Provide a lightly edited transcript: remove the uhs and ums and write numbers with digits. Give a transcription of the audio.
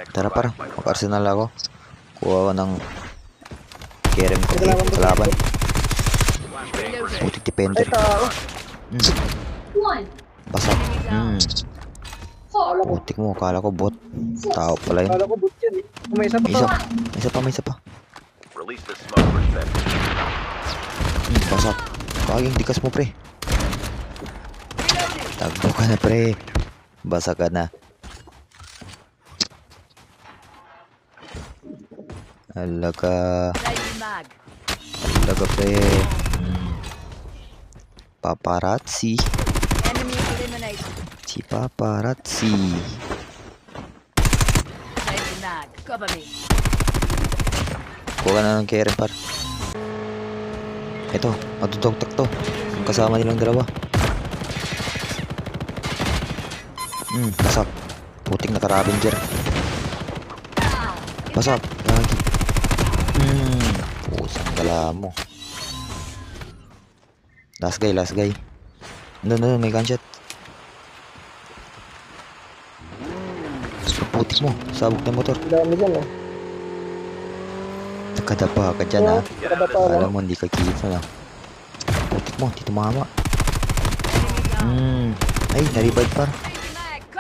Tara par, mag-arsenal ako. Kuha ko ng Kerem ko kalaban. Putik defender. Basa. Putik mo, kala ko bot. Tao pala yun. Kala ko bot yan eh. May isa pa. May isa pa. Basa. Kaging dikas mo pre. Tagbo ka na pre. Basa ka na. Alaga pre. Paparazzi. Si paparazzi. Kuha ka na ng Kerem par. Ito, matutoktak to. Yung kasama nilang dalawa. Basak. Puting naka-Ravenger. Basak. Lagi. Pusang gala mo. Last guy. No, may gunshot. Putik mo, sabog ng motor. Dami dyan eh. Nakadapa ka dyan ha. Alam mo, hindi ka kita na. Putik mo, di tumama. Ay, na-revive par.